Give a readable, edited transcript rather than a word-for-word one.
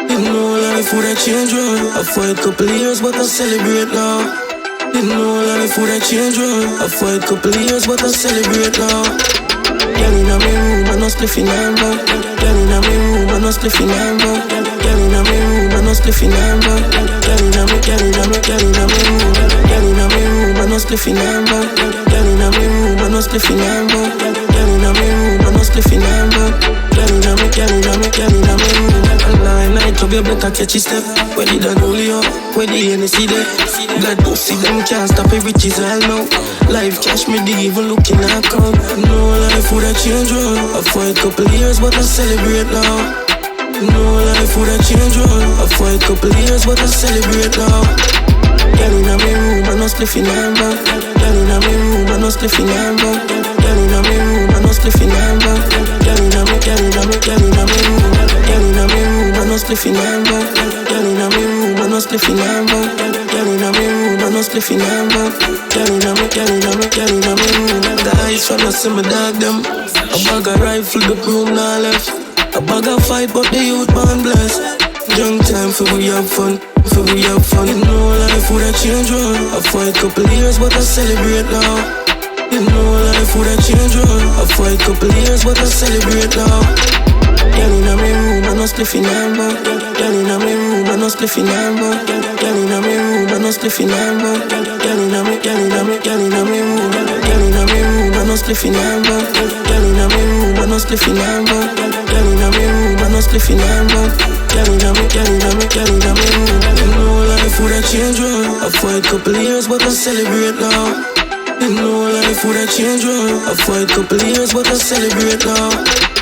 Didn't know life would have changed, right? I fight couple years, but I celebrate now. Didn't know life would have changed, right? I fight couple years, but I celebrate now. Girl inna me room, I no spliffy number. Girl inna me room, I no spliffy number. Girl inna me room, I no spliffy number. Girl inna me room. Girl inna me room, I no spliffy number. Girl inna me room, I no spliffy number. Girl inna me room, I no spliffy number. Girl inna me room. All night, club you better catch a step. Where did I roll you up? Where the Hennessy there? God pussy, them can't stop it, riches all now. Life cash me dig, even looking at account. No life would have changed, right? I fight couple years, but I celebrate now. No life would have changed, right? I fight couple years, but I celebrate now. Girl inna me room, I no spliffy number. Girl inna me room, I no spliffy number. Girl inna me room, I no spliffy number. Girl inna me room. Girl inna me room, I no spliffy number. Girl inna me room, I no spliffy number. Girl inna me room, I no spliffy number. Girl inna me room. The eyes from the see me dog them. A bag of rifle, the broom nah left. A bag of fight, but the youth man blessed. Young time for we have fun. For we have fun. You know life would have changed, right? I fight couple years, but I celebrate now. You know life would have changed, right? I fight couple years, but I celebrate now. Girl inna me room, I no spliffy number. Girl inna me room, I no spliffy number. Girl inna me room, I no spliffy number. Girl inna me room. Girl inna me room, I no spliffy number. Girl inna me room, I no spliffy number. Girl inna me room, I no spliffy number. Girl inna me room. You know life would have changed, right? I fight couple years, but I celebrate now. You know life would have changed, right? I fight couple years, but I celebrate now.